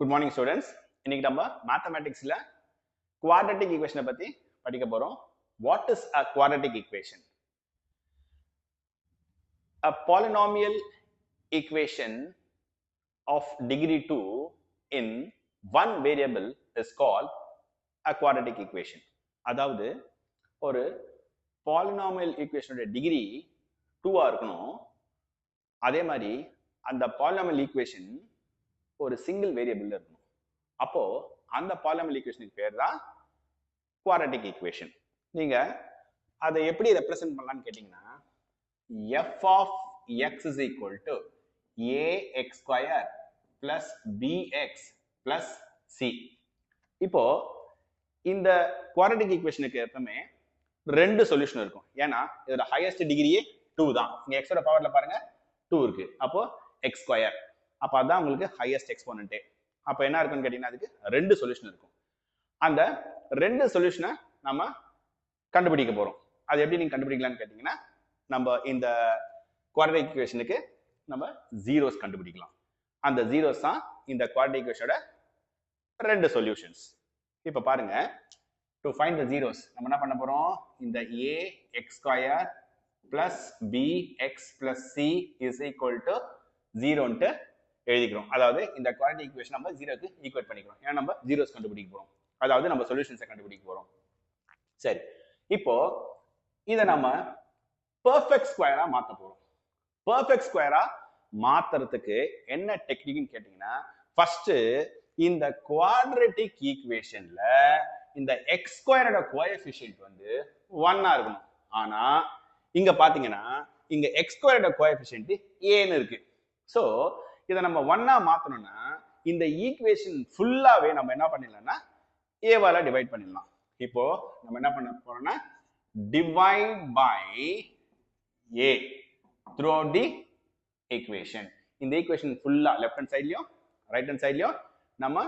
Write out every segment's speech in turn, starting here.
Good morning students. இன்னைக்கு நம்ம மேத்தமேட்டிக்ஸ்ல quadratic equation பத்தி படிக்க போறோம். What is a quadratic equation? A polynomial equation of degree 2 in one variable is called a quadratic equation. அதாவது ஒரு polynomial equation degree 2 இருக்கணும். அதே மாதிரி அந்த polynomial equation ஒரு சிங்கிள் வேரியபிள் இருக்கணும். அப்போ அந்த பாலினாமியல் ஈக்குவேஷனுக்கு பேர் தான் குவாட்ரட்டிக் ஈக்குவேஷன். நீங்க அதை எப்படி ரெப்ரசென்ட் பண்ணலாம்னு கேட்டீங்கன்னா f of x is equal to ax square plus bx plus c. இப்போ இந்த குவாட்ரட்டிக் ஈக்குவேஷனுக்கு எப்பவுமே ரெண்டு சொல்யூஷன் இருக்கும். ஏன்னா இதோட ஹையஸ்ட் டிகிரியே 2 தான். இங்க x ஓட பவர்ல பாருங்க 2 இருக்கு. அப்போ x ஸ்கொயர். அப்ப அதான் உங்களுக்கு ஹையஸ்ட் எக்ஸ்போனன்ட். அப்ப என்ன இருக்குன்னு கேட்டீங்கன்னா அதுக்கு ரெண்டு சொல்யூஷன் இருக்கும். அந்த ரெண்டு சொல்யூஷனை நம்ம கண்டுபிடிக்க போறோம். அது எப்படி நீங்க கண்டுபிடிக்கலாம்னு கேட்டீங்கன்னா நம்ம இந்த குவாட்ரட்டிக் ஈக்குவேஷனுக்கு நம்ம ஜீரோஸ் கண்டுபிடிக்கலாம். அந்த ஜீரோஸ் தான் இந்த குவாட்ரட்டிக் ஈக்குவேஷனோட ரெண்டு சொல்யூஷன்ஸ். இப்ப பாருங்க, டு ஃபைண்ட் த ஜீரோஸ் நம்ம என்ன பண்ண போறோம், இந்த a x square plus b x plus c is equal to 0 எழுதிக்கிறோம். அதாவது இந்த குவாட்ரட்டிக் ஈக்குவேஷன் நம்ம ஜீரோக்கு ஈக்குவேட் பண்ணிக்கிறோம். ஏன்னா நம்ம ஜீரோஸ் கண்டுபிடிக்க போறோம். அதாவது நம்ம சொல்யூஷன்ஸை கண்டுபிடிக்க போறோம். சரி, இப்போ இதை நம்ம பெர்ஃபெக்ட் ஸ்கொயரா மாத்த போறோம். பெர்ஃபெக்ட் ஸ்கொயரா மாத்துறதுக்கு என்ன டெக்னிக்னு கேட்டீங்கன்னா, ஃபர்ஸ்ட் இந்த குவாட்ரட்டிக் ஈக்குவேஷன்ல இந்த எக்ஸ் ஸ்கொயரோட கோஎஃபிஷியன்ட் வந்து 1 இருக்கணும். ஆனா இங்க பாத்தீங்கன்னா இங்க எக்ஸ் ஸ்கொயரோட கோஎஃபிஷியன்ட் ஏன்னு இருக்கு. சோ இதை நம்ம 1 மாத்தணும்னா இந்த ஈக்குவேஷன் ஃபுல்லாவே நம்ம என்ன பண்ணிடலாம்னா ஏவால டிவைட் பண்ணிடலாம். இப்போ நம்ம என்ன பண்ண போறோம்னா divide by a throughout the equation. இந்த ஈக்குவேஷன் ஃபுல்லா லெஃப்ட் ஹேண்ட் சைட்லயும் ரைட் ஹேண்ட் சைட்லயும் நம்ம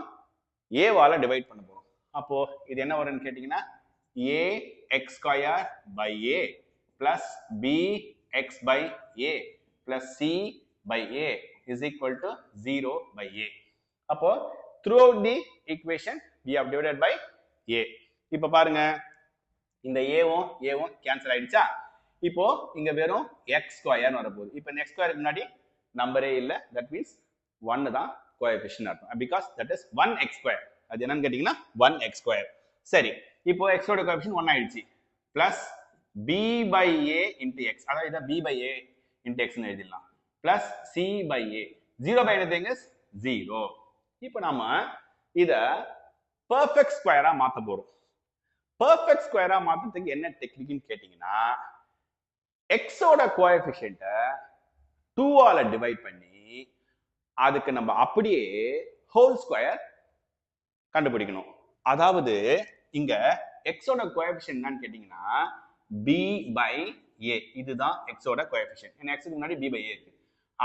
ஏவால டிவைட் பண்ண போறோம். அப்போ இது என்ன வரும்னு கேட்டீங்கன்னா a x square by a plus b x by a plus c by a is equal to 0 by a. அப்போ throughout the equation we have divided by a. இப்போ பாருங்க, இந்த a-வும் a-வும் கேன்சல் ஆயிடுச்சா? இப்போ இங்க வெறும் x ஸ்கொயர் வரப்போகுது. இப்போ இந்த x ஸ்கொயருக்கு முன்னாடி நம்பரே இல்ல, that means 1 தான் கோஎஃபிஷியன்ட் அர்த்தம். because that is 1x square. அது என்னன்னு கேட்டீங்கன்னா 1x ஸ்கொயர். சரி, இப்போ x ஓட கோஎஃபிஷியன்ட் 1 ஆயிடுச்சு. Plus b by a into x, அதாவது இதை b by a into x ன்னு எழுதிடலாம். plus c by a. 0 by anything is 0. இப்போ நாம இத perfect square மாத்த போறோம். perfect square மாத்துறதுக்கு என்ன டெக்னிக்னு கேட்டீங்கன்னா, x ஓட கோஎஃபிஷியன்ட் 2 ஆல டிவைட் பண்ணி அதுக்கு நம்ம அப்படியே ஹோல் ஸ்கொயர் கண்டுபிடிக்கணும். அதாவது இங்க x ஓட கோஎஃபிஷியன்ட் என்னன்னு கேட்டீங்கன்னா b by a. இதுதான் x ஓட கோஎஃபிஷியன்ட். ஏன்னா x க்கு முன்னாடி b by a இருக்கு.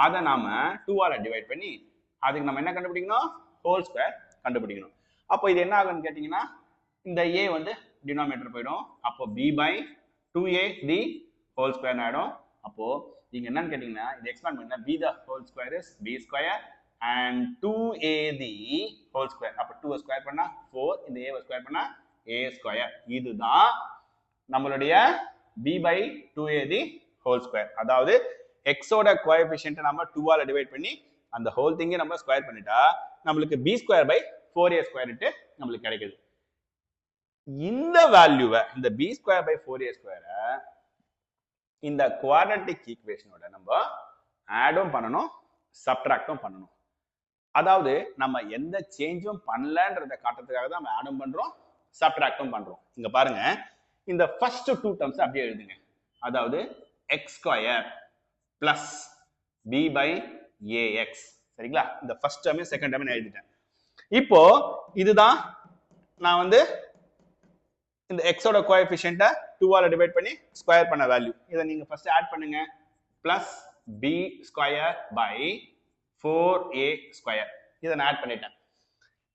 அதை நாம 2 ஆல டிவைட் பண்ணி அதுக்கு நம்ம என்ன கண்டுபிடிக்கணும், ஹோல் ஸ்கொயர் கண்டுபிடிக்கணும். அப்போ இது என்ன ஆகும்னு கேட்டீங்கன்னா இந்த a வந்து டினாமினேட்டர் போயிடும். அப்போ b by 2a the whole square ஆயிடும். அப்போ நீங்க என்னன்னு கேட்டீங்கன்னா இது எக்ஸ்பேண்ட் பண்ணா b the whole square is b square and 2a the whole square. அப்போ 2 ஸ்கொயர் பண்ணா 4, இந்த a ஸ்கொயர் பண்ணா a ஸ்கொயர். இதுதான் நம்மளுடைய b by 2a the whole square. அதாவது x ஓட கோஎஃபிஷியன்ட் நம்ம 2 ஆல டிவைட் பண்ணி அந்த ஹோல் திங்கை நம்ம ஸ்கொயர் பண்ணிட்டா நம்மளுக்கு b square by 4a square நம்மளுக்கு கிடைக்குது. இந்த வேல்யூவை, இந்த b ஸ்கொயர் பை 4a ஸ்கொயரை இந்த குவாட்ரட்டிக் ஈக்குவேஷனோட நம்ம ஆடும் பண்ணணும், சப்ட்ராக்டும் பண்ணணும். அதாவது நம்ம எந்த சேஞ்சும் பண்ணலன்றதை காட்டுறதுக்காக தான் நம்ம ஆடும் பண்றோம், சப்ட்ராக்டும் பண்றோம். இங்க பாருங்க, இந்த ஃபர்ஸ்ட் 2 டேர்ம்ஸ் அப்படியே எழுதுங்க. அதாவது x square plus b by ax. சரிங்களா? இந்த ஃபர்ஸ்ட் டேர்ம் செகண்ட் டேர்ம் எழுதிட்டேன். இப்போ இதுதான் நான் வந்து இந்த x ஓட கோஎஃபிஷியன்ட்டை 2 ஆல டிவைட் பண்ணி ஸ்கொயர் பண்ண வேல்யூ. இதை நீங்க ஃபர்ஸ்ட் ஆட் பண்ணுங்க. Plus b square by 4a square. இதை நான் ஆட் பண்ணிட்டேன்.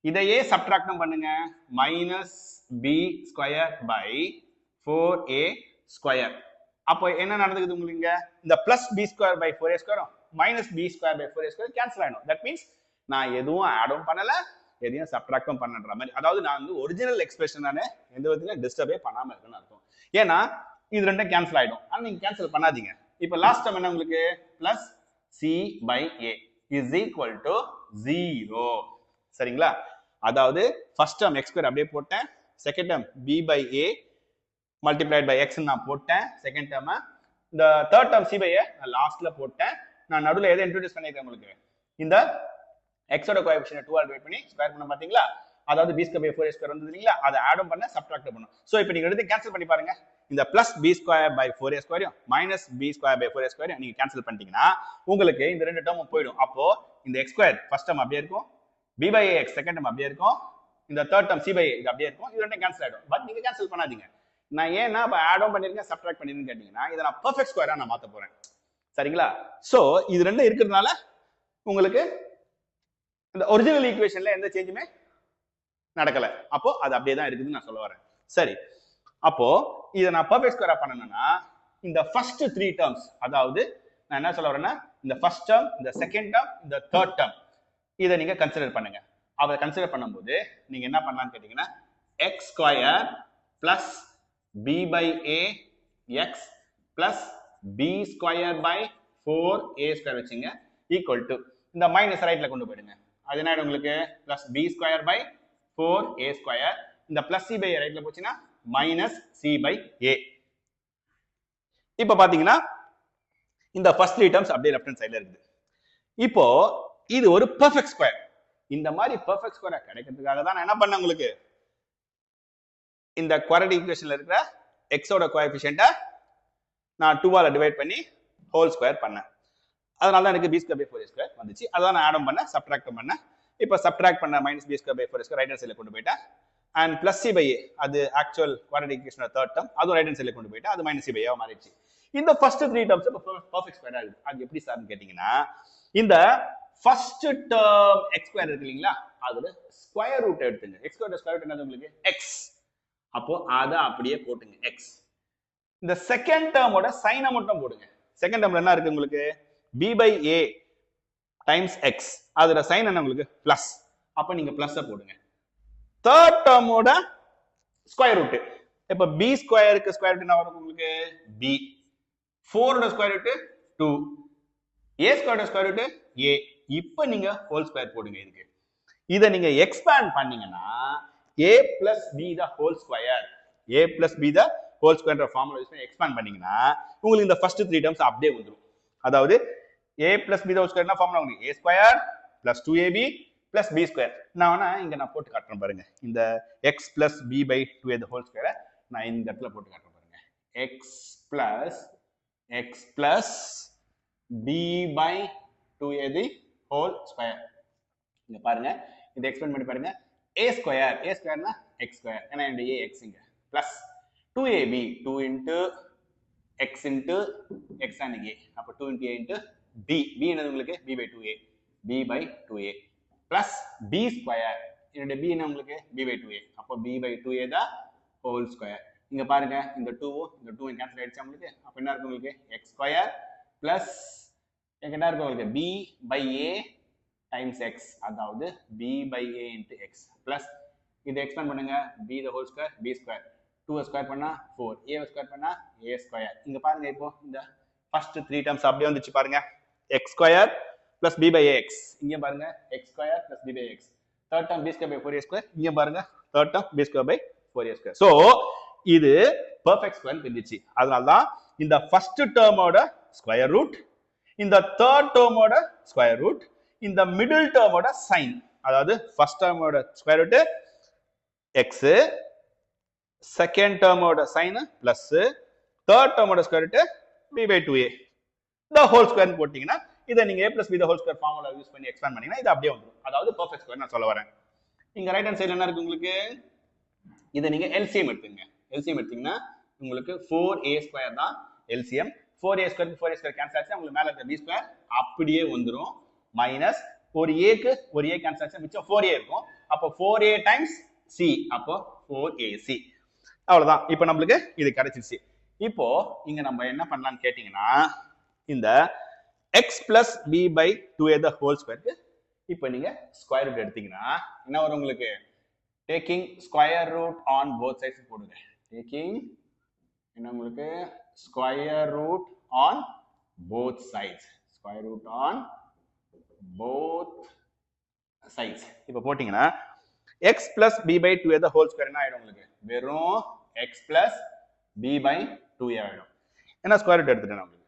இதையே சப்ட்ராக்டும் பண்ணுங்க. Minus b square by 4a square. அப்போ என்ன நடந்துக்குது உங்களுக்கு, இந்த plus b square by 4a ஸ்கொயரும் minus b square by 4a square cancel ஆயிடும். தட் மீன்ஸ் நான் எதுவும் ஆடும் பண்ணல, எதையும் சப்ட்ராக்டும் பண்ணன்ற மாதிரி. அதாவது நான் வந்து ஒரிஜினல் எக்ஸ்பிரஷன் நானே எந்த விதத்திலும் டிஸ்டர்பே பண்ணாம இருக்குன்னு அர்த்தம். ஏன்னா இது ரெண்டும் கேன்சல் ஆயிடும். ஆனா நீங்க கேன்சல் பண்ணாதீங்க. இப்போ லாஸ்ட் டைம் என்ன உங்களுக்கு plus c by a is equal to 0. சரிங்களா? அதாவது ஃபர்ஸ்ட் டேர்ம் எக்ஸ் ஸ்கொயர் அப்படியே போட்டேன், second term b by a multiplied by x நான் போட்டேன் செகண்ட் டேர்ம். இந்த third term c by a நான் லாஸ்ட்ல போட்டேன். நான் நடுவில் எதை இன்ட்ரோடியூஸ் பண்ணிருக்கேன் உங்களுக்கு, இந்த எக்ஸோட கோஎஃபிஷியன்ட் 2 ஆல் டிவைட் பண்ணி ஸ்கொயர் பண்ண பாத்தீங்களா? அதாவது b square by 4a square வந்தது இல்லீங்களா? அதை ஆட் பண்ண சப்ட்ராக்ட் பண்ணனும். சோ இப்போ நீங்க எடுத்து கேன்சல் பண்ணி பாருங்க. இந்த plus b square by 4a ஸ்கொயரையும் minus b square by 4a ஸ்கொயரையும் நீங்க கேன்சல் பண்ணிட்டீங்கன்னா உங்களுக்கு இந்த ரெண்டு டேர்மும் போய்டும். அப்போ இந்த x ஸ்கொயர் ஃபர்ஸ்ட் டேர்ம் அப்படியே இருக்கும், b by ax second term அப்படியே இருக்கும், இந்த third term c by a இது அப்படியே இருக்கும். இது ரெண்டும் கேன்சல் ஆயிடும். பட் நீங்க கேன்சல் பண்ணாதீங்க. நான் ஏன்னா ஆட் ஆன் பண்ணிருக்கேன் சப்ட்ராக்ட் பண்ணிருக்கேன்னு கேட்டீங்கன்னா இதை நான் பெர்ஃபெக்ட் ஸ்கொயரா நான் மாத்த போறேன். சரிங்களா? சோ இது ரெண்டும் இருக்கிறதுனால உங்களுக்கு இந்த ஒரிஜினல் ஈக்குவேஷன்ல எந்த சேஞ்சுமே நடக்கல. அப்போ அது அப்படியே தான் இருக்குதுன்னு நான் சொல்ல வரேன். சரி, அப்போ இதை நான் பெர்ஃபெக்ட் ஸ்கொயரா பண்ணணும்னா இந்த ஃபர்ஸ்ட் 3 டேர்ம்ஸ், அதாவது நான் என்ன சொல்ல வரேன்னா இந்த ஃபர்ஸ்ட் டேர்ம், இந்த செகண்ட் டேர்ம், இந்த தேர்ட் டேர்ம், இதை நீங்க கன்சிடர் பண்ணுங்க. அதை கன்சிடர் பண்ணும்போது நீங்க என்ன பண்ணலாம்னு கேட்டீங்கன்னா x square plus b by a x plus b square by 4a square வச்சுங்க ஈக்குவல் டு இந்த மைனஸ் ரைட்ல கொண்டு போயிடுங்க. அது என்ன உங்களுக்கு plus b square by 4a square, இந்த பிளஸ் சி பை ஏ ரைட்ல போச்சுன்னா மைனஸ் சி பை ஏ. இப்போ பாத்தீங்கன்னா இந்த ஃபர்ஸ்ட் 3 டேர்ம்ஸ் அப்படியே லெஃப்ட் ஹேண்ட் சைடுல இருக்குது. இப்போ இது ஒரு பெர்ஃபெக்ட் ஸ்கொயர். இந்த மாதிரி பெர்ஃபெக்ட் ஸ்கொயர் கிடைக்கிறதுக்காக தான் நான் என்ன பண்ணேன், உங்களுக்கு இந்த குவாட்ரேட்டிக் ஈக்குவேஷன்ல இருக்கிற எக்ஸோட கோஎஃபிஷியன்ட்டை நான் 2 ஆல டிவைட் பண்ணி ஹோல் ஸ்கொயர் பண்ணேன். அதனால தான் எனக்கு b square by 4a square வந்துச்சு. அதான் நான் ஆட் பண்ண சப்ட்ராக்ட் பண்ணேன். இப்போ சப்ட்ராக்ட் பண்ண minus b square by 4a square right hand சைடுல கொண்டு போயிட்டேன். And plus c by a அது ஆக்சுவல் குவாட்ரேட்டிக் ஈக்குவேஷனோட தேர்ட் டேர்ம், அதுவும் ரைட் ஹேண்ட் சைடுல கொண்டு போயிட்டேன். அது மைனஸ் c பை a மாறிடுச்சு. இந்த ஃபர்ஸ்ட் 3 டேர்ம்ஸ் இப்போ பெர்ஃபெக்ட் ஸ்கொயரா இருக்கு. அது எப்படி சார்னு கேட்டிங்கன்னா இந்த ஃபர்ஸ்ட் டேர்ம் x ஸ்கொயர் இருக்கு இல்லீங்களா, அதோட ஸ்கொயர் ரூட் எடுத்துங்க. x ஸ்கொயர் ஸ்கொயர் ரூட் என்னது உங்களுக்கு x. அப்போ அதை அப்படியே போட்டுங்க x. இந்த செகண்ட் டேர்மோட சைனை மட்டும் போடுங்க. செகண்ட் டேர்ம்ல என்ன இருக்கு உங்களுக்கு b by a times x, அதோட சைன் என்ன உங்களுக்கு பிளஸ். அப்ப நீங்க பிளஸ் போடுங்க. தேர்ட் டேர்மோட ஸ்கொயர் ரூட், இப்ப b ஸ்கொயருக்கு ஸ்கொயர் ரூட் என்ன வரும் உங்களுக்கு b, 4 ஓட square root 2, a square square root a. இப்போ நீங்க ஹோல் ஸ்கொயர் போடுங்க. இதுக்கு இதை நீங்க எக்ஸ்பேண்ட் பண்ணீங்கன்னா a plus b the whole square, a plus b the whole square என்ற ஃபார்முலா யூஸ் பண்ணி எக்ஸ்பேண்ட் பண்ணீங்கன்னா உங்களுக்கு இந்த ஃபர்ஸ்ட் 3 டேர்ம்ஸ் அப்படியே வந்துரும். அதாவது a plus b the whole square என்ன ஃபார்முலா உங்களுக்கு a square plus 2ab plus b square. நான் இங்க நான் போட்டு காட்டுறேன் பாருங்க. இந்த x plus b by 2a the whole square நான் இந்த இடத்துல போட்டு காட்டுறேன் பாருங்க. x plus b by 2a the whole square. இங்க பாருங்க, இதை எக்ஸ்பேண்ட் பண்ணி பாருங்க. a square னா x square, ஏன்னா இந்த a x இங்க plus 2ab 2 into x into x and a, அப்ப 2 into a into b, b என்னது உங்களுக்கு b by 2a, b by 2a plus b square, என்னோட b என்ன உங்களுக்கு b by 2a, அப்ப b by 2a the whole square. இங்க பாருங்க இந்த 2 இந்த 2 கேன்சல் ஆயிடுச்சு உங்களுக்கு. அப்ப என்ன இருக்கு உங்களுக்கு x square plus என்ன இருக்கு உங்களுக்கு b by a times x, அதாவது b by a into x plus இதை எக்ஸ்பேண்ட் பண்ணுங்க b the whole square b square, 2 square பண்ணா 4, a ஸ்கொயர் பண்ணா a ஸ்கொயர். இங்க பாருங்க இப்போ இந்த ஃபர்ஸ்ட் 3 டேர்ம்ஸ் அப்படியே வந்துச்சு பாருங்க. x square plus b by ax, இங்க பாருங்க x square plus b by x. Third term b square by 4a square, இங்க பாருங்க third term b square by 4a square. So இது பெர்ஃபெக்ட் ஸ்கொயர் தெரிஞ்சிச்சு. அதனால தான் இந்த ஃபர்ஸ்ட் டேர்மோட ஸ்கொயர் ரூட், இந்த தேர்ட் டேர்மோட ஸ்கொயர் ரூட், இந்த மிடில் டேர்மோட சைன், அதாவது ஃபர்ஸ்ட் டேர்மோட ஸ்கொயர் ரூட் x, செகண்ட் டேர்மோட சைன் பிளஸ், தேர்ட் டேர்மோட square root b by 2a the whole square போட்டீங்கன்னா இதை நீங்க a plus b the whole square formula use பண்ணி எக்ஸ்பேண்ட் பண்ணீங்கன்னா இது அப்படியே வந்துரும். அதாவது பெர்ஃபெக்ட் ஸ்கொயர் நான் சொல்ல வரேன். இங்க ரைட் ஹேண்ட் சைடுல என்ன இருக்கு உங்களுக்கு, இதை நீங்க LCM எடுத்துங்க. LCM எடுத்தீங்கன்னா உங்களுக்கு 4a ஸ்கொயர் தான் LCM. 4a ஸ்கொயருக்கு 4a ஸ்கொயர் கேன்சல் ஆச்சு, உங்களுக்கு மேல இருக்க b ஸ்கொயர் அப்படியே வந்துரும். மைனஸ் ஒரு a க்கு ஒரு a கேன்சல் ஆச்சு, மிச்சம் 4a இருக்கும். அப்போ 4a டைம்ஸ் c, அப்போ 4ac. அவ்வளவுதான். இப்போ நம்மளுக்கு இது கிடைச்சிருச்சு. இப்போ இங்க நம்ம என்ன பண்ணலாம்னு கேட்டீங்கன்னா இந்த x plus b by 2a the whole square இப்போ நீங்க ஸ்கொயர் ரூட் எடுத்தீங்கன்னா என்ன வரும் உங்களுக்கு? Taking square root on both sides போடுங்க. டேக்கிங் என்ன உங்களுக்கு? Square root on both sides. Square root on both sides. இப்போ போட்டீங்கன்னா x plus b by 2a the whole square என்ன ஆயிடும் உங்களுக்கு? வெறும் x plus b by 2a ஆயிடும். ஏன்னா ஸ்கொயர் ரூட் எடுத்துட்டேன் உங்களுக்கு.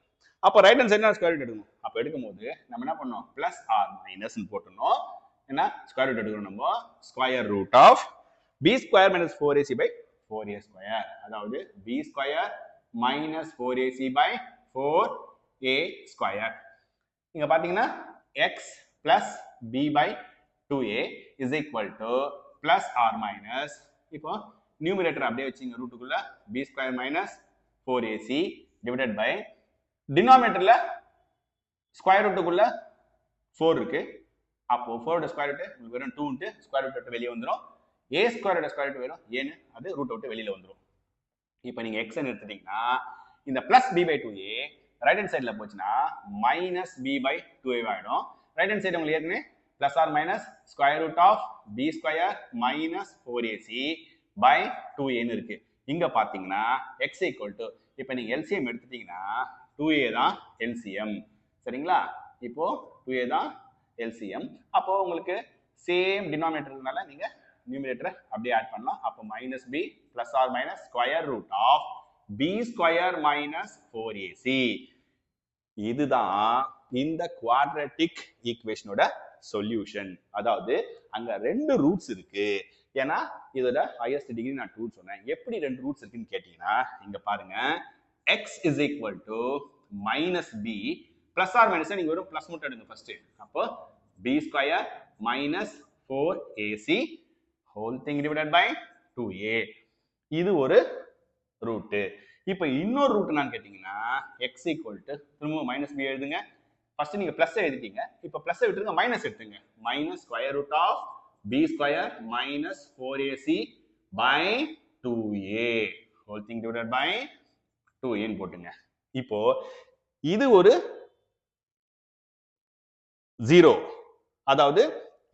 அப்போ right hand side square root எடுக்கணும். அப்போ எடுக்கும்போது நம்ம என்ன பண்ணோம்? பிளஸ் ஆர் மைனஸ் போட்டணும். என்ன ஸ்கொயர் ரூட் எடுக்கணும்? நம்ம square root of b square minus 4ac by 4a square. அதாவது b square minus 4ac by 4a square. இங்க பாத்தீங்கன்னா x plus b by 2a is equal to plus or minus. இப்போ numerator அப்படியே வச்சுங்க ரூட்டுக்குள்ள b square minus 4ac divided by டினாமினேட்டர்ல square ரூட்டுக்குள்ள 4 இருக்கு. அப்போ 4 ஸ்கொயர் ரூட் உங்களுக்கு வெறும் 2 ன்ட்டு ஸ்கொயர் ரூட் விட்டு வெளியே வந்துரும். a ஸ்கொயரோட ஸ்கொயர் ரூட் வெறும் a ன்னு அது ரூட் விட்டு வெளியில வந்துரும். இப்போ நீங்க x ன்னு எடுத்துட்டீங்கன்னா இந்த plus b by 2a right hand சைடுல போச்சுன்னா மைனஸ் b by 2a ஆயிடும். ரைட் ஹேண்ட் சைடு உங்களுக்கு ஏற்கனவே plus or minus square root of b square minus 4ac by 2a ன்னு இருக்கு. இங்க பாத்தீங்கன்னா x equal to இப்போ நீங்க LCM எடுத்துட்டீங்கன்னா 2a தான் LCM. சரிங்களா? இப்போ 2a தான் LCM. அப்போ உங்களுக்கு சேம் டினாமினேட்டர்னால நீங்க நியூமரேட்டரை அப்படியே ஆட் பண்ணலாம். அப்போ minus b plus or minus square root of b square minus 4ac. இதுதான் இந்த குவாட்ரட்டிக் ஈக்குவேஷனோட சொல்யூஷன். அதாவது அங்க ரெண்டு ரூட்ஸ் இருக்கு. ஏன்னா இதோட ஹையஸ்ட் டிகிரி நான் 2 சொன்னேன். எப்படி ரெண்டு ரூட்ஸ் இருக்குன்னு கேட்டீங்கன்னா இங்க பாருங்க x is equal to minus b plus or minus நீங்க வெறும் பிளஸ் மட்டும் எடுங்க ஃபர்ஸ்ட். அப்போ b square minus 4ac whole thing divided by 2a. இது ஒரு ரூட். இப்போ இன்னொரு ரூட் நான் கேட்டீங்கன்னா x equal to திரும்ப minus b எழுதுங்க. ஃபர்ஸ்ட் நீங்க பிளஸ் எழுதிட்டீங்க. இப்போ பிளஸ் விட்டுருங்க, மைனஸ் எடுத்துங்க. Minus square root of b square minus 4ac by 2a whole thing divided by 2a ன்னு போட்டுங்க. இப்போ இது ஒரு 0. அதாவது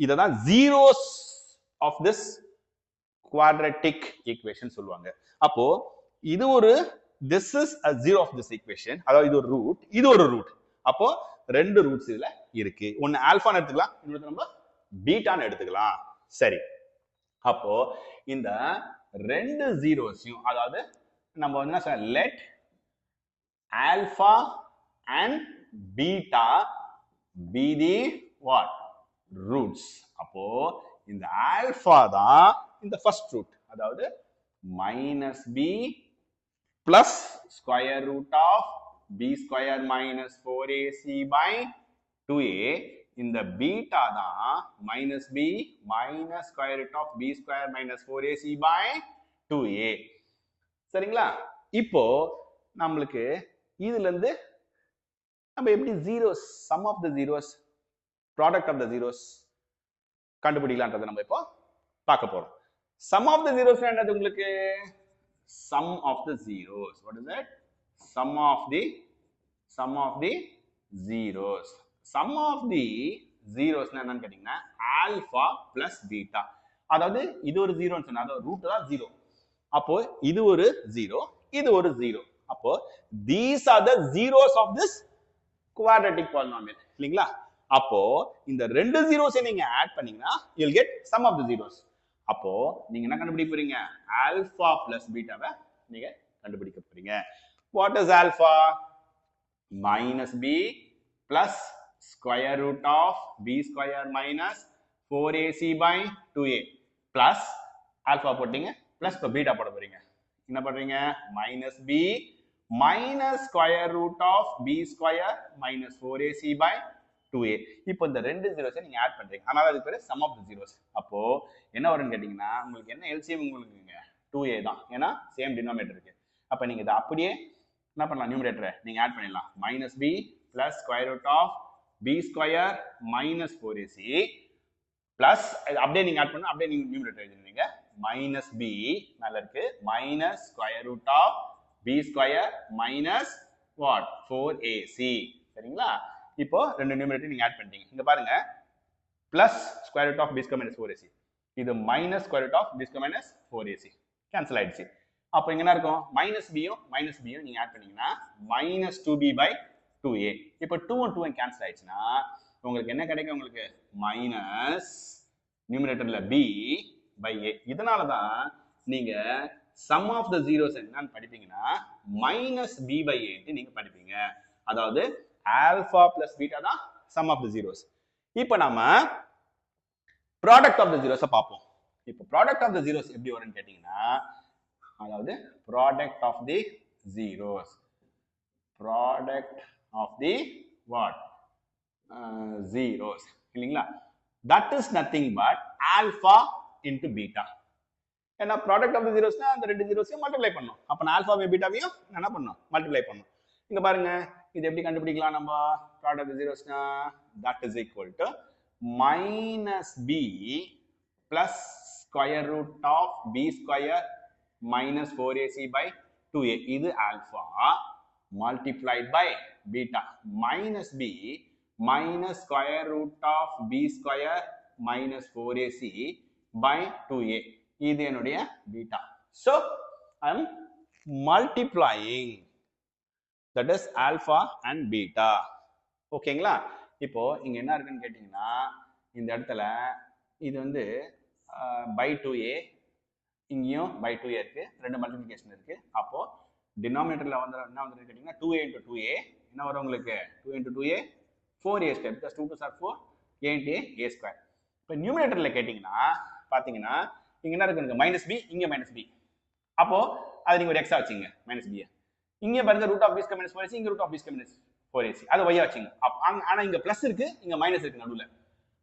இததான் zeros of this quadratic equation சொல்லுவாங்க. அப்போ இது ஒரு this is a zero of this equation. அதாவது இது ஒரு ரூட், இது ஒரு ரூட். அப்போ ரெண்டு ரூட்ஸ் இதுல இருக்கு. ஒன்னு ஆல்பான்னு எடுத்துக்கலாம், இன்னொரு நம்ம பீட்டான்னு எடுத்துக்கலாம். சரி, அப்போ இந்த ரெண்டு ஜீரோஸையும் அதாவது நம்ம வந்து என்ன சொல்ல let alpha and beta be the what roots. அப்போ இந்த ஆல்பா தான் இந்த ஃபர்ஸ்ட் ரூட், அதாவது minus b plus square root of b square minus 4ac by 2a. இந்த பீட்டா தான் minus b minus square root of b square minus 4ac by 2a. சரிங்களா? இப்போ நம்மளுக்கு இதுல இருந்து நம்ம எப்படி zeros sum of the zeros product of the zeros கண்டுபிடிக்கலாம்ன்றதை நம்ம இப்போ பார்க்க போறோம். சம் ஆஃப் தி ஜீரோஸ் என்னது உங்களுக்கு? sum of the zeros. What is that? Sum of the zeros. Sum of the zeros என்னன்னு கேட்டீங்கன்னா ஆல்பா பிளஸ் பீட்டா. அதாவது இது ஒரு ஜீரோன்னு சொன்னா அதாவது ரூட் தான் ஜீரோ. அப்போ இது ஒரு ஜீரோ, இது ஒரு ஜீரோ. அப்போ these are the zeros of this quadratic polynomial. இல்லீங்களா? அப்போ இந்த ரெண்டு ஜீரோஸை நீங்க ஆட் பண்ணீங்கன்னா you'll get sum of the zeros. அப்போ நீங்க என்ன கண்டுபிடிக்க போறீங்க? ஆல்பா பிளஸ் பீட்டாவை நீங்க கண்டுபிடிக்க போறீங்க. What is alpha? Minus b plus square root of b square minus 4ac by 2a plus alpha போட்டீங்க பிளஸ் பீட்டா போட போறீங்க. என்ன பண்றீங்க? Minus b minus square root of b square minus 4ac by 2a. இப்போ இந்த ரெண்டு ஜீரோஸை நீங்க add பண்றீங்க, அதனால அதுக்கு பேரு சம் ஆஃப் தி ஜீரோஸ். அப்போ என்ன வரும்னு கேட்டீங்கன்னா உங்களுக்கு என்ன எல்சிஎம் உங்களுக்கு 2a தான், ஏன்னா சேம் டினாமினேட்டர் இருக்கு. அப்ப நீங்க இதை அப்படியே என்ன பண்ணலாம்? நியூமரேட்டரை நீங்க ஆட் பண்ணிடலாம். Minus b plus square root of b square minus 4ac plus அப்படியே நீங்க ஆட் பண்ணா அப்படியே நீங்க நியூமரேட்டர் எழுதிருவீங்க. மைனஸ் பி நல்லா இருக்கு minus square root of b square minus what 4ac. சரிங்களா? இப்போ ரெண்டு நியூமரேட்டர் நீங்க ஆட் பண்ணிட்டீங்க. இங்க பாருங்க plus square root of b square minus 4ac. இது minus square root of b square minus 4ac. Cancel ஆயிடுச்சு. அப்போ இங்க என்ன இருக்கும்? மைனஸ் பியும் நீங்க ஆட் பண்ணீங்கன்னா minus 2b by 2a. இப்போ 2 and 2 கேன்சல் ஆயிடுச்சுன்னா உங்களுக்கு என்ன கிடைக்கும்? உங்களுக்கு மைனஸ் நியூமரேட்டர்ல b by a. இதனால தான் நீங்க sum of the zeros என்னன்னு படிப்பீங்கன்னா மைனஸ் b by a நீங்க படிப்பீங்க. அதாவது ஆல்பா பிளஸ் பீட்டா தான் sum of the zeros. இப்போ நாம ப்ராடக்ட் ஆஃப் த ஜீரோஸை பார்ப்போம். இப்போ ப்ராடக்ட் ஆஃப் த ஜீரோஸ் எப்படி வரும்னு கேட்டீங்கன்னா அதாவது product of the zeros, product of the what zeros இல்லைங்களா? That is nothing but alpha into beta. ஏன்னா ப்ராடக்ட் ஆஃப் தி ஜீரோஸ்னா அந்த ரெண்டு ஜீரோஸையும் மல்டிப்ளை பண்ணணும். அப்போ நான் ஆல்பாவையும் பீட்டாவையும் என்ன பண்ணணும்? மல்டிப்ளை பண்ணணும். இங்க பாருங்க, இது எப்படி கண்டுபிடிக்கலாம்? நம்ம ப்ராடக்ட் ஆஃப் தி ஜீரோஸ்னா that is equal to minus b plus square root of b square minus 4ac by 2a. இது alpha multiplied by beta minus b minus square root of b square minus 4ac by 2a. இது என்னுடைய beta. So I am multiplying, that is alpha and beta. ஓகேங்களா? இப்போ இங்க என்ன இருக்குன்னு கேட்டீங்கன்னா இந்த இடத்துல இது வந்து by 2a, இங்கேயும் by 2a இருக்கு, ரெண்டு மல்டிப்ளிகேஷன் இருக்கு. அப்போ டினாமினேட்டர்ல வந்து என்ன வந்து கேட்டீங்கன்னா 2a into 2a என்ன வரும் உங்களுக்கு? 2 into 2a 4a square, because 2 2s are 4, a into a square. இப்போ நியூமரேட்டர்ல கேட்டீங்கன்னா பாத்தீங்கன்னா இங்க என்ன இருக்கு? மைனஸ் b, இங்க மைனஸ் b. அப்போ அது நீங்க ஒரு எக்ஸா வச்சுங்க மைனஸ் b. இங்க பாருங்க root of b square minus 4ac, இங்க root of b square minus 4ac. அது y வச்சுங்க. ஆனா இங்க பிளஸ் இருக்கு, இங்க மைனஸ் இருக்கு நடுவுல.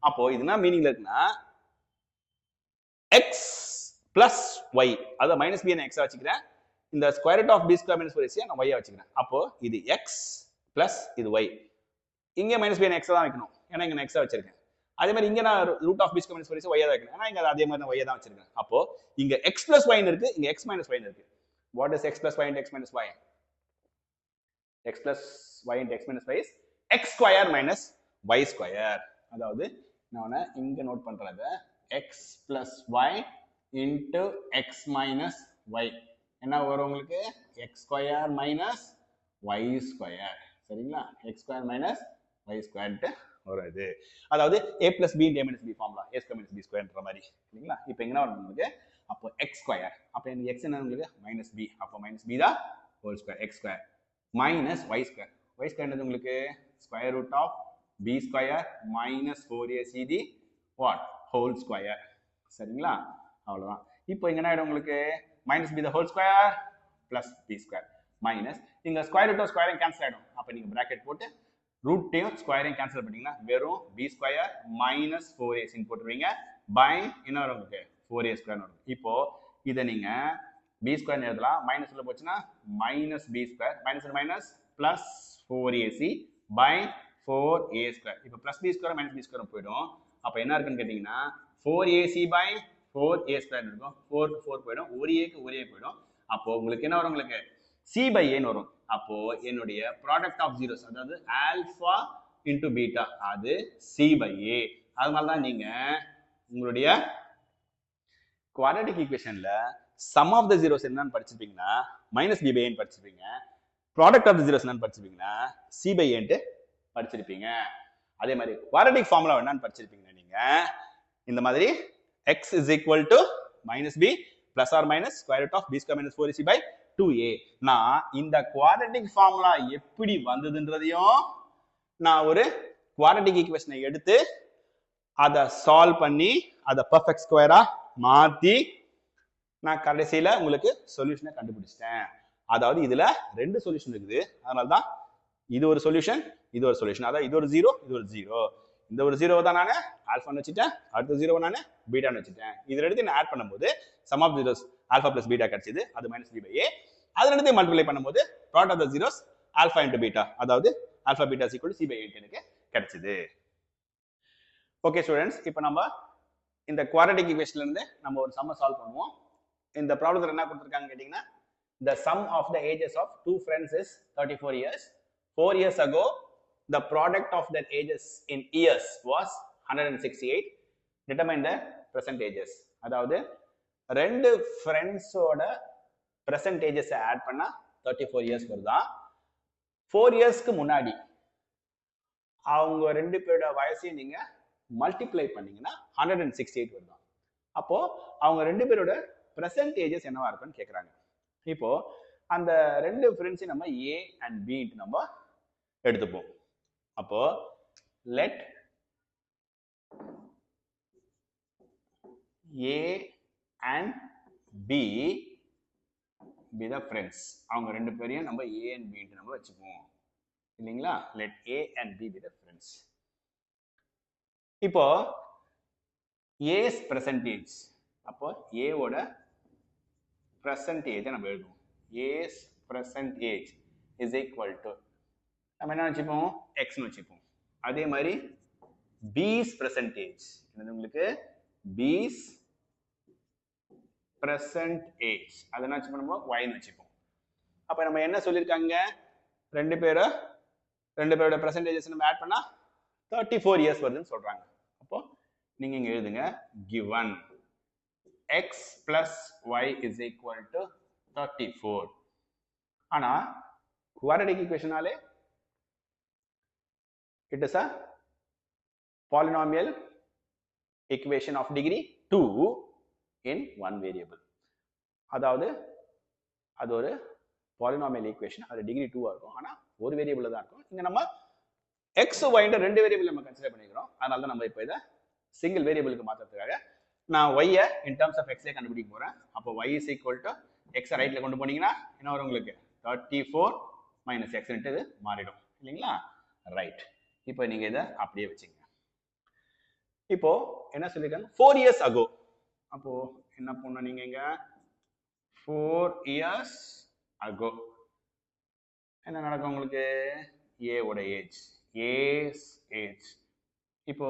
அப்போ இதுனா மீனிங்ல இருக்குன்னா x plus y, அத மைனஸ் b நான் x வச்சுக்கிறேன். இந்த square root of b square minus 4ac நான் y வச்சுக்கிறேன். அப்போ இது x plus இது y. இங்க மைனஸ் b நான் x தான் வைக்கணும், ஏன்னா இங்க நான் x வச்சிருக்கேன். அதே மாதிரி இங்க நான் root of b square minus 4ac y தான் வைக்கணும், ஏன்னா இங்க அதே மாதிரி நான் y தான் வச்சிருக்கேன். அப்போ இங்க x plus y இருக்கு, இங்க x minus y இருக்கு. What is x plus y into x minus y? x plus y into x minus y is x square minus y square. அதாவது நான் இங்க நோட் பண்றது x plus y into x minus y என்ன வரும் உங்களுக்கு? x square minus y square. சரிங்களா? x square minus y square வருது. அதாவது a plus b into a minus b formula, a square minus b squareன்ற மாதிரி இல்லைங்களா? இப்போ எங்க வரும் உங்களுக்கு? அப்போ x square, அப்போ இந்த x என்ன உங்களுக்கு? minus b. அப்போ minus b தான் whole square, x square minus y square. y square என்னது உங்களுக்கு? square root of b square minus 4ac the what? whole square. சரிங்களா? அவ்வளவுதான். இப்போ இங்க என்ன ஆயிடும் உங்களுக்கு? minus b the whole square plus b square minus இங்க square root of square cancel ஆயிடும். அப்ப நீங்க bracket போட்டு ரூட்டையும் ஸ்கொயரையும் கேன்சல் பண்ணீங்கன்னா வெறும் b square minus 4ac போட்டுருவீங்க. by என்ன வரும் உங்களுக்கு? 4a square வரும். இப்போ இதை நீங்க b square எழுதலாம், மைனஸ் உள்ள போச்சுன்னா minus b square minus minus plus 4ac by 4a square. இப்போ plus b square minus b square போயிடும். அப்ப என்ன இருக்குன்னு கேட்டீங்கன்னா 4ac by 4a square இருக்கும். 4 4 போயிடும், ஒரு a க்கு ஒரு a போயிடும். அப்போ உங்களுக்கு என்ன வரும்? உங்களுக்கு c by a வரும். அப்போ என்னுடைய ப்ராடக்ட் ஆஃப் ஜீரோஸ் அதாவது ஆல்பா இன்டு பீட்டா அது c by a. அதனால தான் நீங்க உங்களுடைய குவாட்ரேட்டிக் ஈக்குவேஷன்ல சம் ஆஃப் த ஜீரோஸ் என்னன்னு படிச்சிருப்பீங்கன்னா மைனஸ் b by a படிச்சிருப்பீங்க. ப்ராடக்ட் ஆஃப் த ஜீரோஸ் என்னன்னு படிச்சிருப்பீங்கன்னா c by a படிச்சிருப்பீங்க. அதே மாதிரி குவாட்ரேட்டிக் ஃபார்முலா என்னன்னு படிச்சிருப்பீங்கன்னா நீங்க இந்த மாதிரி x is equal to minus b plus or minus square root of b square minus 4ac by 2a. நான் இந்த குவாட்ரேட்டிக் ஃபார்முலா எப்படி வந்ததுன்றதையும் நான் ஒரு குவாட்ரேட்டிக் ஈக்குவேஷனை எடுத்து அதை சால்வ் பண்ணி அதை பெர்ஃபெக்ட் ஸ்கொயரா மாத்தி நான் கடைசியில உங்களுக்கு சொல்யூஷனை கண்டுபிடிச்சிட்டேன். அதாவது இதுல ரெண்டு சொல்யூஷன் இருக்குது, அதனால தான் இது ஒரு சொல்யூஷன், இது ஒரு சொல்யூஷன். அதாவது இது ஒரு ஜீரோ, இது ஒரு ஜீரோ. இந்த ஒரு ஜீரோவை தான் நான் ஆல்ஃபான்னு வச்சுட்டேன், அடுத்த ஜீரோவை நான் பீட்டான்னு வச்சுட்டேன். இது ரெண்டு நான் ஆட் பண்ணும்போது sum of zeros alpha plus beta கிடைச்சது, அது மைனஸ் b by a. அது ரெண்டு மல்டிப்ளை பண்ணும்போது product of the zeros alpha into beta, அதாவது alpha beta is equal to c by a எனக்கு கிடைச்சது. ஓகே ஸ்டூடெண்ட்ஸ், இப்போ நம்ம இந்த குவாட்ரேட்டிக் ஈக்குவேஷன்ல இருந்து நம்ம ஒரு சம்ம சால்வ் பண்ணுவோம். இந்த ப்ராப்ளத்துல என்ன கொடுத்திருக்காங்க கேட்டிங்கன்னா the sum of the ages of two friends is 34 years. 4 years ago the product of their ages in years was 168. Determine the percentages. அதாவது ரெண்டு ஃப்ரெண்ட்ஸோட பெர்சன்டேஜஸ் ஆட் பண்ணா 34 இயர்ஸ் வருதா, 4 இயர்ஸ்க்கு முன்னாடி அவங்க ரெண்டு பேரோட வயசையும் நீங்க மல்டிப்ளை பண்ணீங்கன்னா 168 வருதா. அப்போ அவங்க ரெண்டு பேரோட பெர்சன்டேஜஸ் என்னவா இருக்குன்னு கேட்குறாங்க. இப்போ அந்த ரெண்டு ஃப்ரெண்ட்ஸையும் நம்ம ஏ அண்ட் பி நம்ம எடுத்துப்போம். அப்போ let a and b be the friends. அவங்க ரெண்டு பேரையும் நம்ம ஏ அண்ட் பி நம்ம வச்சுக்குவோம் இல்லைங்களா. let a and b be the friends. இப்போ a's percentage, அப்போ a ஓட percentage நம்ம எழுதுவோம். a's percentage is equal to நம்ம என்ன வச்சுப்போம், x னு வச்சுப்போம். அதே மாதிரி b's percentage என்னது உங்களுக்கு, b's percentage அதை என்ன வச்சுப்போம், நம்ம y னு வச்சுப்போம். அப்ப நம்ம என்ன சொல்லியிருக்காங்க, ரெண்டு பேரோட percentages நம்ம ஆட் பண்ணா 34 இயர்ஸ் வருதுன்னு சொல்றாங்க. அப்போ நீங்க இங்க எழுதுங்க, given x plus y is equal to 34. ஆனா quadratic equation நாலே it is a polynomial equation of degree 2 in one variable. அதாவது அது ஒரு polynomial equation, அது டிகிரி 2 இருக்கும், ஆனா ஒரு வேரியபிள் தான் இருக்கும். இங்க நம்ம x y ன்ற ரெண்டு வேரியபிள் நம்ம கன்சிடர் பண்ணிக்கிறோம். அதனால தான் நம்ம இப்போ இத சிங்கிள் வேரியபிளுக்கு மாத்துறதுக்காக நான் y I in terms of x கண்டுபிடிக்க போறேன். அப்போ y is equal to x ரைட்ல கொண்டு போனீங்கன்னா என்ன வரும் உங்களுக்கு, 34 minus x ன்ட்டு இது மாறிடும் இல்லைங்களா. ரைட், இப்போ நீங்க இத அப்படியே வச்சுங்க. இப்போ என்ன சொல்லிருக்காங்க, 4 years ago. அப்போ என்ன பண்ணணும் நீங்க இங்க, 4 years ago என்ன நடக்கும் உங்களுக்கு, a ஓட ஏஜ், a's ஏஜ். இப்போ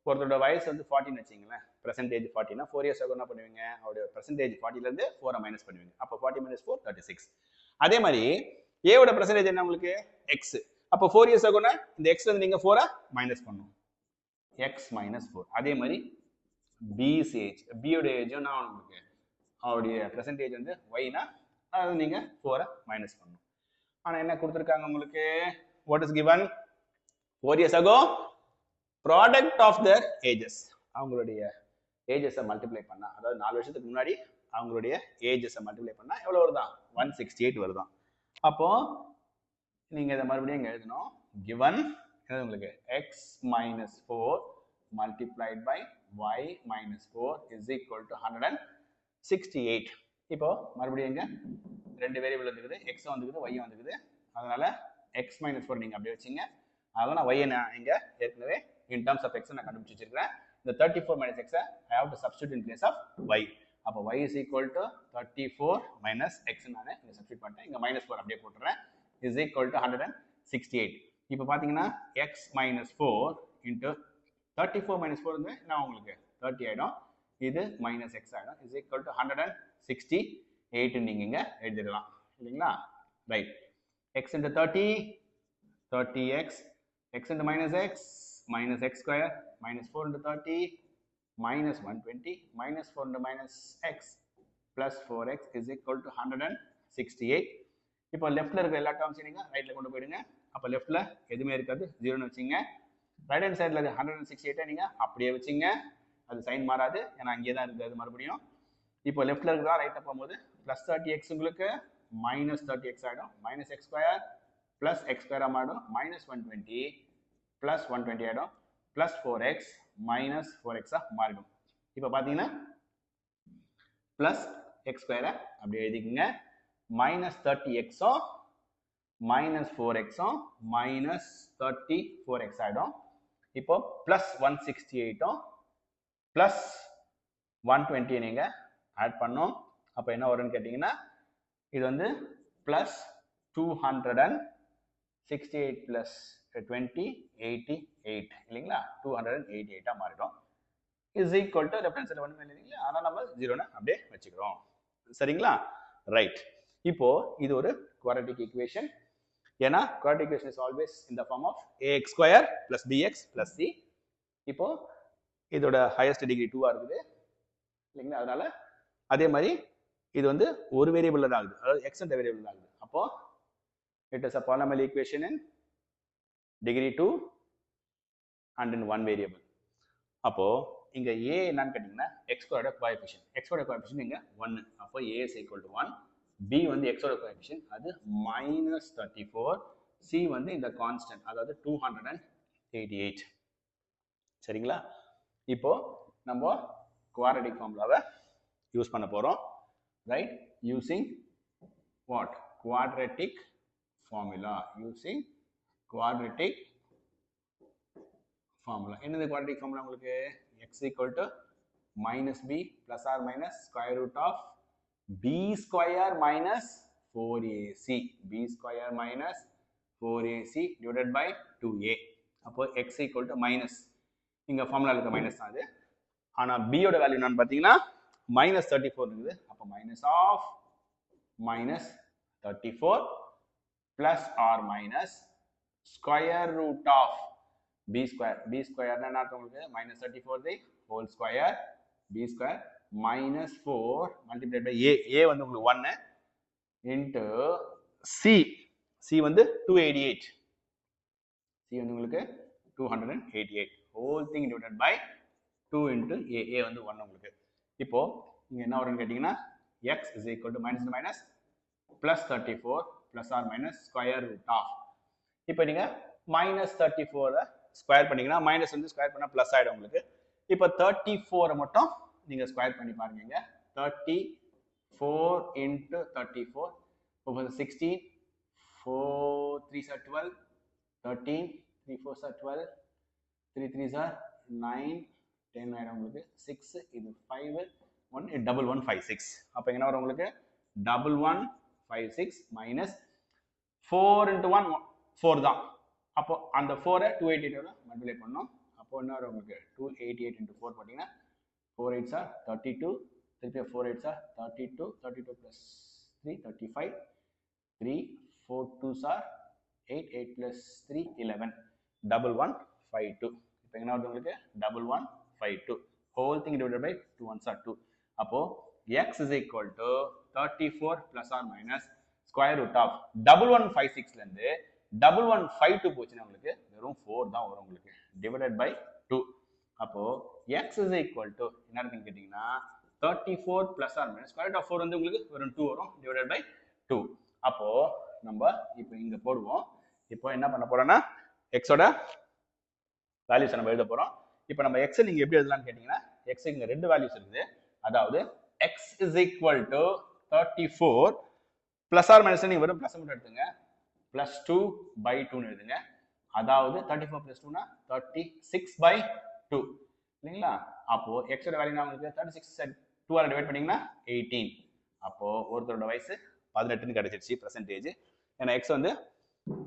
ஒருத்தரோட வயசு வந்து 40 வச்சுங்களேன், பெர்சன்டேஜ் 40 னா 4 years ago என்ன பண்ணுவீங்க, அவருடைய பெர்சன்டேஜ் 40 ல இருந்து 4 மைனஸ் பண்ணுவீங்க. அப்போ 40 minus 4 36. அதே மாதிரி a ஓட பெர்சன்டேஜ் என்ன உங்களுக்கு, x. அப்போ 4 years ago னா இந்த x ல இருந்து நீங்க 4 மைனஸ் பண்ணணும், x minus 4. அதே மாதிரி b's ஏஜ், b ஓட ஏஜும் நான் உங்களுக்கு அவருடைய பெர்சன்டேஜ் வந்து y னா அது நீங்க 4 மைனஸ் பண்ணணும். ஆனா என்ன கொடுத்திருக்காங்க உங்களுக்கு, what is given, 4 years ago product of their ages, அவங்களுடைய ஏஜஸ் மல்டிப்ளை பண்ணா, அதாவது 4 வருஷத்துக்கு முன்னாடி அவங்களுடைய ஏஜஸ் மல்டிப்ளை பண்ணா எவ்வளவு வருதான், 168 வருதான். அப்போ நீங்க இத மறுபடியும் இங்க எழுதணும், given உங்களுக்கு x minus 4 multiplied by y minus 4 is equal to 168. இப்போ மறுபடியும் இங்க ரெண்டு வேரியபிள் இருக்குது, x வந்துக்குது y வந்துக்குது. அதனால x minus 4 நீங்க அப்படியே வச்சீங்க. அதனால நான் y நான் இங்க ஏற்கனவே in terms of x நான் கண்டுபிடிச்சு வச்சிருக்கேன். இந்த 34 minus x I have to substitute in place of y. அப்போ y is equal to 34 minus x நான் இங்க சப்ஸ்டிட்யூட் பண்ணிட்டேன். இங்க -4 அப்படியே போட்டுறேன், is equal to 168. இப்போ பாத்தீங்கன்னா x minus 4 into 34 minus 4 வந்து நான் உங்களுக்கு 30 ஆயிடும், இது minus x ஆயிடும், is equal to 168 நீங்க இங்க எழுதிடலாம் இல்லைங்களா. Right, x into 30 30x, x into minus x square, minus 4 into 30 minus 120, minus 4 into minus x plus 4x is equal to 168. இப்போ லெஃப்ட்ல இருக்க எல்லா டேர்ம்ஸையும் நீங்க ரைட்ல கொண்டு போயிடுங்க. அப்போ லெஃப்ட்ல எதுவுமே இருக்காது, 0ன்னு வச்சுங்க. ரைட் ஹேண்ட் சைட்ல 168 நீங்க அப்படியே வச்சுங்க, அது சைன் மாறாது, ஏன்னா அங்கேயே தான் இருக்குது மறுபடியும். இப்போ லெஃப்ட்ல இருக்கிறதா ரைட்டா போகும்போது பிளஸ் 30x உங்களுக்கு மைனஸ் 30x ஆயிடும், minus x square plus x ஸ்கொயரா மாறிடும், மைனஸ் 120 பிளஸ் 120 ஆயிடும், பிளஸ் 4x மைனஸ் 4x மாறிடும். இப்போ பாத்தீங்கன்னா பிளஸ் எக்ஸ் ஸ்கொயரை அப்படியே எழுதிக்கங்க, minus 30x minus 4x minus 34x ஆயிடும். இப்போ பிளஸ் 168 பிளஸ் 120 நீங்க ஆட் பண்ணோம். அப்போ என்ன வரும்னு கேட்டீங்கன்னா, இது வந்து பிளஸ் 268 பிளஸ் 20 88 இல்லைங்களா, 288 மாறிடும். Is equal to left hand சைடுல ஒண்ணுமே இல்லைங்களா, ஆனா நம்ம 0ன்னு அப்படியே வச்சுக்கிறோம் சரிங்களா. ரைட், இப்போ இது ஒரு குவாட்ரேட்டிக் ஈக்குவேஷன். ஏன்னா quadratic equation is always in the form of ax square plus bx plus c இப்போ இதோட ஹையஸ்ட் டிகிரி 2 இருக்குது இல்லைங்களா? அதனால அதே மாதிரி இது வந்து ஒரு வேரியபிள் தான் ஆகுது, அதாவது எக்ஸ் என்ற வேரியபிள் தான் ஆகுது. அப்போ it is a polynomial equation in degree 2 and in one variable. அப்போ இங்க a என்னன்னு கேட்டீங்கன்னா எக்ஸோட கோஎஃபிஷியன்ட். எக்ஸோட கோஎஃபிஷியன்ட் இங்க 1. அப்போ a is equal to 1. b வந்து எக்ஸோட கோஎஃபிஷியன்ட் அது -34. c வந்து இந்த கான்ஸ்டன்ட் அதாவது 288. சரிங்களா? இப்போ நம்ம குவாட்ரடிக் ஃபார்முலாவை யூஸ் பண்ண போறோம், right? Using what? Quadratic formula. Using quadratic formula. என்னது குவாட்ரடிக் ஃபார்முலா உங்களுக்கு? x equal to minus b plus or minus square root of b square minus 4ac. b square minus 4ac divided by 2a. அப்போ x equal to minus, இங்க ஃபார்முலால இருக்க minus தான் அது. ஆனா b யோட value என்னன்னு பாத்தீங்கன்னா -34 இருக்குது. அப்போ minus of -34 plus or minus square root of b square. b square என்ன அர்த்தம் உங்களுக்கு? -34 the whole square. b square minus 4 multiplied by a. a வந்து உங்களுக்கு 1 into c. c வந்து 288. c வந்து உங்களுக்கு 288. whole thing divided by 2 into a. a வந்து 1 உங்களுக்கு. இப்போ இங்க என்ன வரும்னு கேட்டீங்கன்னா x is equal to minus minus plus 34 plus or minus square root of. இப்போ நீங்க -34 ஸ்கொயர் பண்ணீங்கன்னா மைனஸ் வந்து ஸ்கொயர் பண்ணா பிளஸ் ஆயிடும் உங்களுக்கு. இப்போ 34 மட்டும் நீங்க ஸ்கொயர் பண்ணி பாருங்க. 34 into 34 over 16, 4 3s are 12, 13, 3 4s are 12, 3 3s are 9, 10 ஆயிடும் உங்களுக்கு. 6 இது 5, 1 இது 1156. அப்ப என்ன வரும் உங்களுக்கு? 1156 minus 4 into 1 4 தான். அப்போ அந்த 4 288 மல்டிப்ளை பண்ணோம். அப்போ என்ன வரும் உங்களுக்கு? 288 into 4 போட்டீங்கன்னா 4 8s are 32, 3 4 8s are 32, 32 plus 3 35, 3 4 2s are 8, 8 plus 3 11, 1152. இப்போ என்ன வருது உங்களுக்கு? 1152 whole thing divided by 2 1s are 2. அப்போ x is equal to 34 plus or minus square root of 1156 ல இருந்து 1152 போச்சுன்னா உங்களுக்கு வெறும் 4 தான் வரும் உங்களுக்கு, டிவைடட் பை 2. அப்போ x is equal to என்ன இருக்குன்னு கேட்டீங்கன்னா 34 plus or minus square root of 4 வந்து உங்களுக்கு வெறும் 2 வரும், டிவைடட் பை 2. அப்போ நம்ம இப்போ இங்க போடுவோம். இப்போ என்ன பண்ண போறோம்னா x ஓட வேல்யூஸ் நம்ம எழுத போறோம். இப்போ நம்ம x நீங்க எப்படி எழுதலாம்னு கேட்டீங்கன்னா x இங்க ரெண்டு வேல்யூஸ் இருக்குது. அதாவது x is equal to 34 plus or minus நீங்க வெறும் பிளஸ் மட்டும் எடுத்துங்க, plus 2 by 2 எழுதுங்க. அதாவது 34 plus 2 னா 36 by 2 இல்லைங்களா? அப்போ x ஓட வேல்யூ உங்களுக்கு 36 2 ஆல டிவைட் பண்ணீங்கன்னா 18. அப்போ ஒருத்தரோட வயசு 18ன்னு கிடைச்சிருச்சு பெர்சன்டேஜ். ஏன்னா x வந்து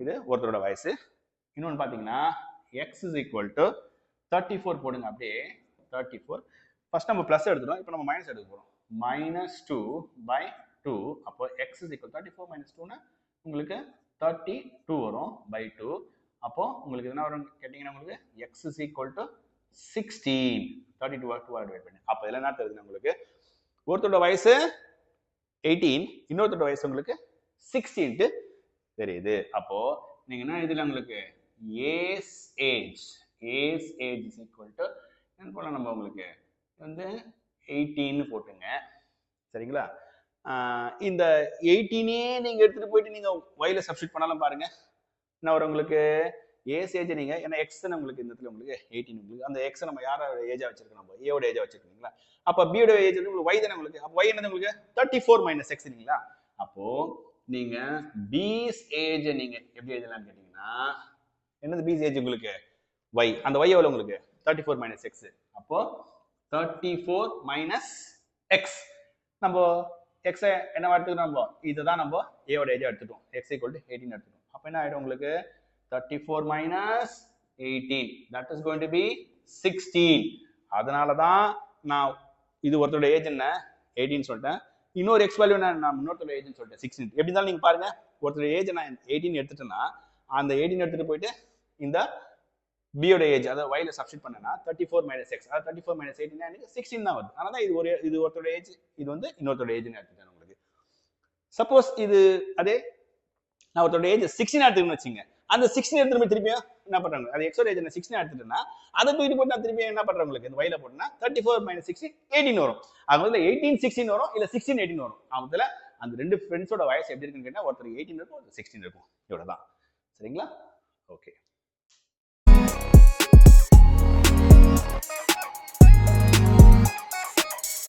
இது ஒருத்தரோட வயசு. இன்னொன்னு பாத்தீங்கன்னா x is equal to 34 போடுங்க அப்படியே 34. ஃபர்ஸ்ட் நம்ம பிளஸ் எடுத்துறோம், இப்போ நம்ம மைனஸ் எடுக்க போறோம். -2 by 2. அப்போ x is equal 34 minus 2 னா உங்களுக்கு 32 வரும் by 2. அப்போ உங்களுக்கு என்ன வரும் கேட்டீங்கன்னா உங்களுக்கு x is equal to 16. 32 2 divide பண்ணி அப்போ இதெல்லாம் என்ன தெரியுது உங்களுக்கு? ஒருத்தரோட வயசு 18, இன்னொருத்தரோட வயசு உங்களுக்கு 16 தெரியுது. அப்போ நீங்க என்ன இதுல உங்களுக்கு A's age is equal to என்ன போல நம்ம உங்களுக்கு வந்து 18 போட்டுங்க. சரிங்களா? இந்த 18 நீங்க எடுத்துட்டு போயிட்டு நீங்க yல சப்ஸ்டிட் பண்ணாலும் பாருங்க என்ன வரும் உங்களுக்கு? A's ஏஜ் நீங்க ஏன்னா x உங்களுக்கு இந்த இடத்துல உங்களுக்கு 18 உங்களுக்கு அந்த x நம்ம யாரோட ஏஜா வச்சிருக்கோம்? நம்ம A ஓட ஏஜா வச்சிருக்கீங்களா? அப்ப B ஓட ஏஜ் வந்து உங்களுக்கு y தானே உங்களுக்கு. அப்ப y என்னது உங்களுக்கு 34 minus x இல்லீங்களா? அப்போ நீங்க B's ஏஜ் நீங்க எப்படி எழுதலாம்னு கேட்டீங்கன்னா என்னது B's ஏஜ் உங்களுக்கு y. அந்த y எவ்வளவு உங்களுக்கு 34 minus x. அப்போ 34 minus x. நம்ம x என்னவா எடுத்துக்கிறோம்? நம்ம இதுதான் நம்ம a ஓட ஏஜ் எடுத்துட்டோம். x equal to 18 எடுத்துட்டோம். அப்ப என்ன ஆயிடும் உங்களுக்கு 34 minus 18 that is going to be 16. அதனால தான் நான் இது ஒருத்தரோட ஏஜ் என்ன 18 சொல்லிட்டேன். இன்னொரு x வேல்யூ நான் இன்னொருத்தரோட ஏஜ் சொல்லிட்டேன் 16. எப்படி இருந்தாலும் நீங்க பாருங்க ஒருத்தரோட ஏஜ் நான் 18 எடுத்துட்டேன்னா அந்த 18 எடுத்துட்டு போயிட்டு இந்த பியோட ஏஜ் அதாவது ஒய்ல சப்ஸ்டிட் பண்ணனா 34 மைனஸ் எக்ஸ் அதாவது 34 மைனஸ் 18 எனக்கு 16 தான் வருது. அதனால இது ஒருத்தரோட ஏஜ், இது வந்து இன்னொருத்தரோட ஏஜ்னு எடுத்துட்டேன் உங்களுக்கு. சப்போஸ் இது அதே நான் ஒருத்தரோட ஏஜ் 16 எடுத்துக்கணும்னு வச்சுங்க, அந்த 16 எடுத்துட்டு திருப்பியும் என்ன பண்றாங்க, அது எக்ஸோட ஏஜ் 16 எடுத்துட்டேன்னா அதை தூக்கிட்டு போட்டு நான் திருப்பியும் என்ன பண்றேன் உங்களுக்கு இந்த ஒய்ல போட்டேன்னா 34 மைனஸ் 16 18 வரும். அது முதல்ல 18 16 வரும், இல்ல 16 18 வரும். முதல்ல அந்த ரெண்டு ஃப்ரெண்ட்ஸோட வயசு எப்படி இருக்குன்னு கேட்டா ஒருத்தருக்கு 18 இருக்கும், ஒருத்தர் 16 இருக்கும். இவ்வளவுதான். சரிங்களா? ஓகே.